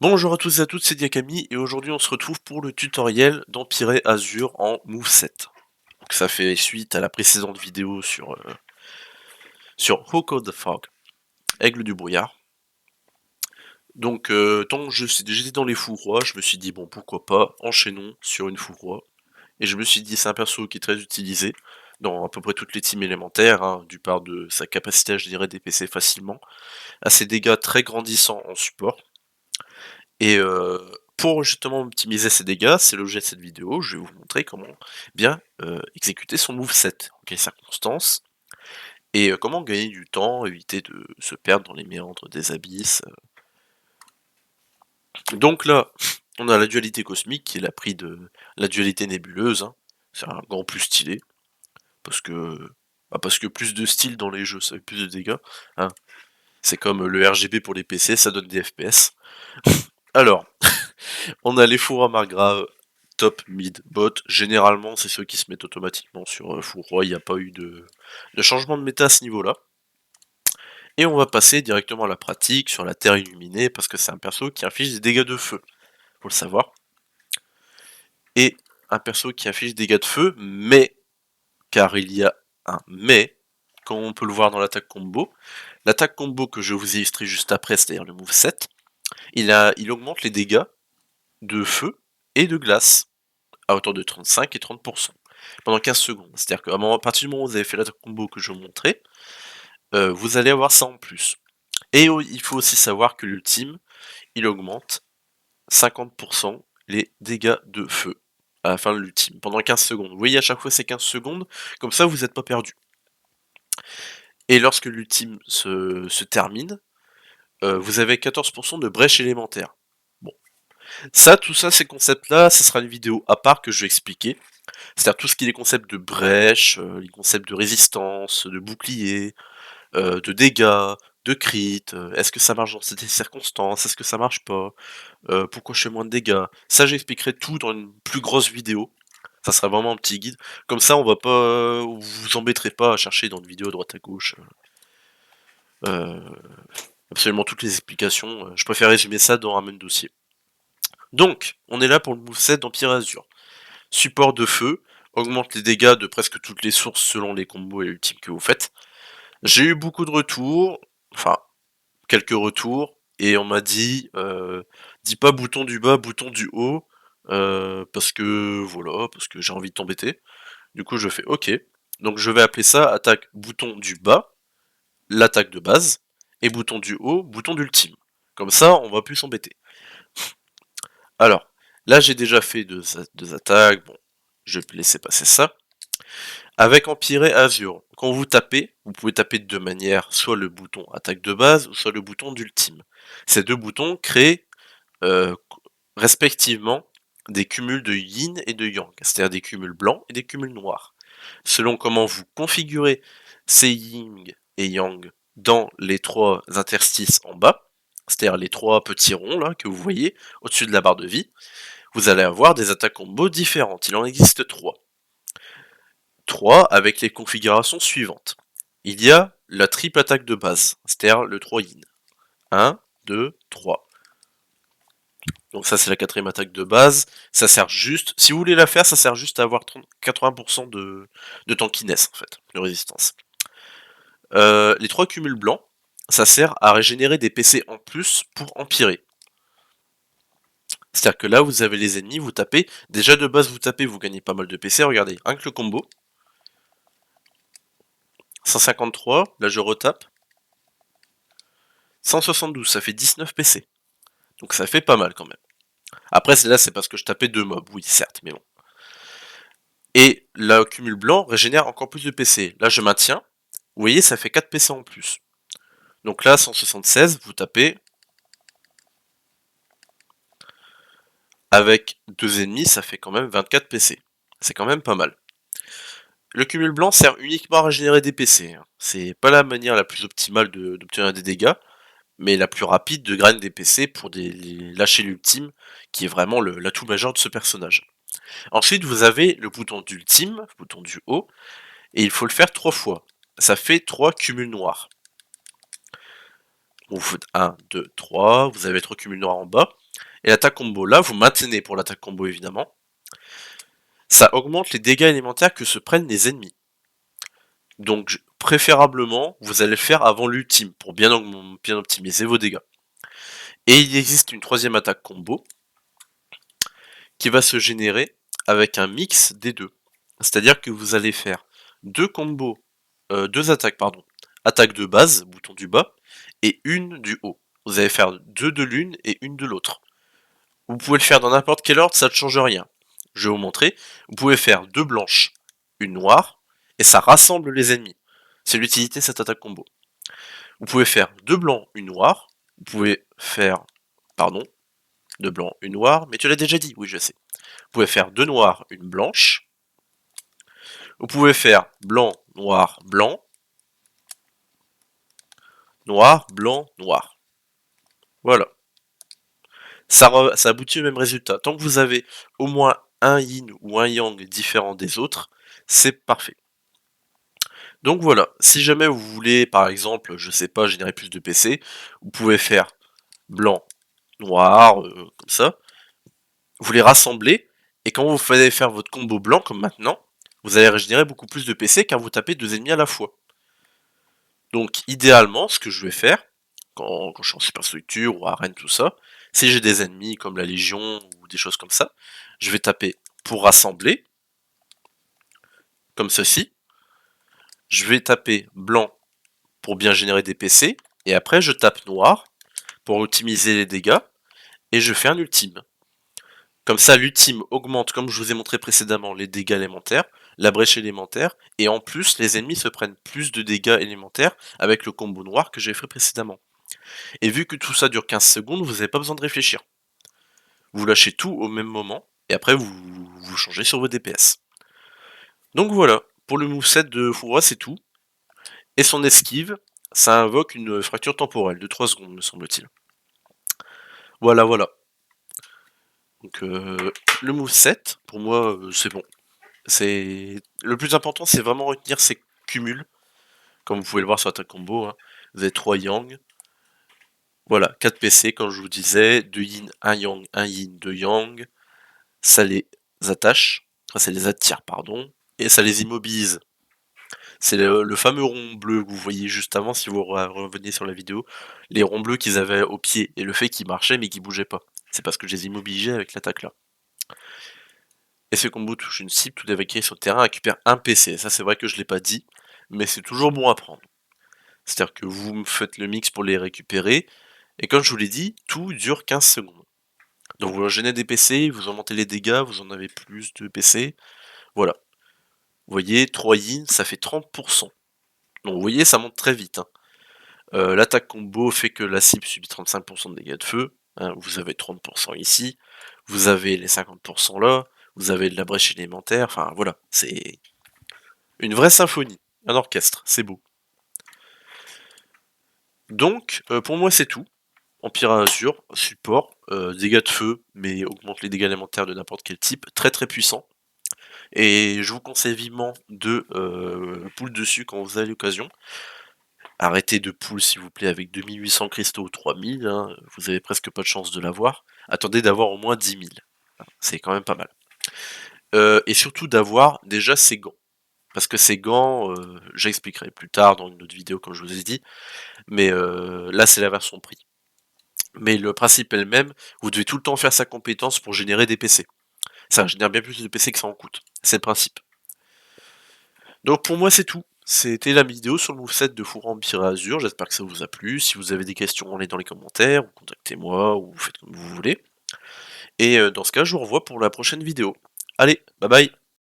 Bonjour à tous et à toutes, c'est Diakami et aujourd'hui on se retrouve pour le tutoriel d'Empire Azur en moveset. Donc ça fait suite à la précédente vidéo sur Hoko the Fog, Aigle du brouillard. Donc tant que j'étais dans les fourroies, je me suis dit bon pourquoi pas, enchaînons sur une fourroie. Et je me suis dit c'est un perso qui est très utilisé dans à peu près toutes les teams élémentaires, hein, du part de sa capacité à générer des PC facilement, à ses dégâts très grandissants en support. Et pour justement optimiser ses dégâts, c'est l'objet de cette vidéo, je vais vous montrer comment bien exécuter son moveset, en quelles circonstances, et comment gagner du temps, éviter de se perdre dans les méandres des abysses. Donc là, on a la dualité cosmique qui est la pris de la dualité nébuleuse, hein. C'est un gant plus stylé, parce que parce que plus de style dans les jeux, ça fait plus de dégâts, hein. C'est comme le RGB pour les PC, ça donne des FPS. Alors, on a les fours à margrave, top, mid, bot. Généralement, c'est ceux qui se mettent automatiquement sur four. Il n'y a pas eu de changement de méta à ce niveau-là. Et on va passer directement à la pratique sur la terre illuminée, parce que c'est un perso qui inflige des dégâts de feu, faut le savoir. Et un perso qui inflige des dégâts de feu, mais, car il y a un mais, comme on peut le voir dans l'attaque combo que je vous ai illustré juste après, c'est-à-dire le moveset, il augmente les dégâts de feu et de glace à hauteur de 35 et 30% pendant 15 secondes. C'est-à-dire qu'à partir du moment où vous avez fait l'attaque combo que je vous montrais, vous allez avoir ça en plus. Et il faut aussi savoir que l'ultime, il augmente 50% les dégâts de feu à la fin de l'ultime, pendant 15 secondes. Vous voyez, à chaque fois c'est 15 secondes, comme ça vous n'êtes pas perdu. Et lorsque l'ultime se termine, vous avez 14% de brèche élémentaire. Bon. Tout ça, ces concepts-là, ça sera une vidéo à part que je vais expliquer. C'est-à-dire tout ce qui est les concepts de brèche, les concepts de résistance, de bouclier, de dégâts, de crit, est-ce que ça marche dans ces circonstances, est-ce que ça marche pas, pourquoi je fais moins de dégâts. Ça j'expliquerai tout dans une plus grosse vidéo. Ça sera vraiment un petit guide. Comme ça on va pas. Vous vous embêterez pas à chercher dans une vidéo à droite à gauche. Euh, Absolument toutes les explications. Je préfère résumer ça dans un même dossier. Donc, on est là pour le moveset d'Empire Azur. Support de feu, augmente les dégâts de presque toutes les sources selon les combos et ultimes que vous faites. J'ai eu beaucoup de retours, enfin, quelques retours, et on m'a dit, dis pas bouton du bas, bouton du haut, parce que, voilà, parce que j'ai envie de t'embêter. Du coup, je fais OK. Donc je vais appeler ça attaque bouton du bas, l'attaque de base, et bouton du haut, bouton d'ultime. Comme ça, on va plus s'embêter. Alors, là j'ai déjà fait deux attaques, bon, je vais laisser passer ça. Avec Empire Azur, quand vous tapez, vous pouvez taper de deux manières, soit le bouton attaque de base, soit le bouton d'ultime. Ces deux boutons créent euh, respectivement des cumuls de yin et de yang, c'est-à-dire des cumuls blancs et des cumuls noirs. Selon comment vous configurez ces yin et yang dans les trois interstices en bas, c'est-à-dire les trois petits ronds là que vous voyez au-dessus de la barre de vie, vous allez avoir des attaques combo différentes. Il en existe trois. 3 avec les configurations suivantes. Il y a la triple attaque de base, c'est-à-dire le 3 yin. 1, 2, 3. Donc ça c'est la quatrième attaque de base, ça sert juste, si vous voulez la faire, ça sert juste à avoir 80% de tankiness en fait, de résistance. Les 3 cumuls blancs, ça sert à régénérer des PC en plus pour empirer. C'est-à-dire que là vous avez les ennemis, vous tapez, déjà de base vous tapez, vous gagnez pas mal de PC, regardez, un que le combo, 153, là je retape, 172, ça fait 19 PC. Donc ça fait pas mal quand même. Après, là, c'est parce que je tapais deux mobs, oui, certes, mais bon. Et la cumul blanc régénère encore plus de PC. Là, je maintiens. Vous voyez, ça fait 4 PC en plus. Donc là, 176, vous tapez. Avec deux ennemis, ça fait quand même 24 PC. C'est quand même pas mal. Le cumul blanc sert uniquement à régénérer des PC. Hein. C'est pas la manière la plus optimale d'obtenir des dégâts, mais la plus rapide de grind des PC pour lâcher l'ultime, qui est vraiment l'atout majeur de ce personnage. Ensuite, vous avez le bouton d'ultime, le bouton du haut, et il faut le faire 3 fois. Ça fait 3 cumuls noirs. Vous faites 1, 2, 3, vous avez 3 cumuls noirs en bas. Et l'attaque combo, là, vous maintenez pour l'attaque combo évidemment. Ça augmente les dégâts élémentaires que se prennent les ennemis. Donc, préférablement, vous allez le faire avant l'ultime, pour bien optimiser vos dégâts. Et il existe une troisième attaque combo, qui va se générer avec un mix des deux. C'est-à-dire que vous allez faire deux attaques, pardon. Attaque de base, bouton du bas, et une du haut. Vous allez faire deux de l'une et une de l'autre. Vous pouvez le faire dans n'importe quel ordre, ça ne change rien. Je vais vous montrer. Vous pouvez faire deux blanches, une noire, et ça rassemble les ennemis. C'est l'utilité de cette attaque combo. Vous pouvez faire deux blancs, une noire. Vous pouvez faire, pardon, deux blancs, une noire, mais tu l'as déjà dit, oui je sais. Vous pouvez faire deux noirs, une blanche. Vous pouvez faire blanc, noir, blanc. Noir, blanc, noir. Voilà. Ça aboutit au même résultat. Tant que vous avez au moins un yin ou un yang différent des autres, c'est parfait. Donc voilà, si jamais vous voulez, par exemple, je sais pas, générer plus de PC, vous pouvez faire blanc, noir, comme ça. Vous les rassemblez, et quand vous allez faire votre combo blanc, comme maintenant, vous allez régénérer beaucoup plus de PC car vous tapez deux ennemis à la fois. Donc idéalement, ce que je vais faire, quand je suis en superstructure ou arène, tout ça, si j'ai des ennemis comme la Légion ou des choses comme ça, je vais taper pour rassembler, comme ceci. Je vais taper blanc pour bien générer des PC, et après je tape noir pour optimiser les dégâts, et je fais un ultime. Comme ça, l'ultime augmente, comme je vous ai montré précédemment, les dégâts élémentaires, la brèche élémentaire, et en plus, les ennemis se prennent plus de dégâts élémentaires avec le combo noir que j'ai fait précédemment. Et vu que tout ça dure 15 secondes, vous n'avez pas besoin de réfléchir. Vous lâchez tout au même moment, et après vous changez sur vos DPS. Donc voilà, pour le moveset de Fura, c'est tout. Et son esquive, ça invoque une fracture temporelle de 3 secondes, me semble-t-il. Voilà, voilà. Donc le moveset, pour moi, c'est bon. Le plus important, c'est vraiment retenir ses cumuls. Comme vous pouvez le voir sur Attack Combo, hein. Vous avez 3 Yang. Voilà, 4 PC, comme je vous disais, 2 Yin, 1 Yang, 1 Yin, 2 Yang. Ça les attache, enfin, ça les attire, pardon, et ça les immobilise. C'est le fameux rond bleu que vous voyez juste avant, si vous revenez sur la vidéo, les ronds bleus qu'ils avaient au pied, et le fait qu'ils marchaient mais qu'ils bougeaient pas. C'est parce que je les immobilisais avec l'attaque là. Et ce combo touche une cible, tout évacué sur le terrain récupère un PC. Ça c'est vrai que je l'ai pas dit, mais c'est toujours bon à prendre. C'est-à-dire que vous me faites le mix pour les récupérer, et comme je vous l'ai dit, tout dure 15 secondes. Donc vous enchaînez des PC, vous augmentez les dégâts, vous en avez plus de PC, voilà. Vous voyez, 3 yin, ça fait 30%. Donc vous voyez, ça monte très vite. Hein. L'attaque combo fait que la cible subit 35% de dégâts de feu. Hein, vous avez 30% ici. Vous avez les 50% là. Vous avez de la brèche élémentaire. Enfin voilà, c'est une vraie symphonie. Un orchestre, c'est beau. Donc, pour moi, c'est tout. Empire à Azur, support, dégâts de feu, mais augmente les dégâts élémentaires de n'importe quel type. Très très puissant. Et je vous conseille vivement de pull dessus quand vous avez l'occasion. Arrêtez de pull s'il vous plaît avec 2800 cristaux ou 3000, hein, vous avez presque pas de chance de l'avoir. Attendez d'avoir au moins 10 000, c'est quand même pas mal. Et surtout d'avoir déjà ces gants. Parce que ces gants, j'expliquerai plus tard dans une autre vidéo comme je vous ai dit, mais là c'est la version prix. Mais le principe est le même, vous devez tout le temps faire sa compétence pour générer des PC. Ça génère bien plus de PC que ça en coûte, c'est le principe. Donc pour moi c'est tout. C'était la vidéo sur le moveset de Fura Empire Azur, j'espère que ça vous a plu. Si vous avez des questions, allez dans les commentaires, ou contactez-moi, ou faites comme vous voulez. Et dans ce cas, je vous revois pour la prochaine vidéo. Allez, bye bye.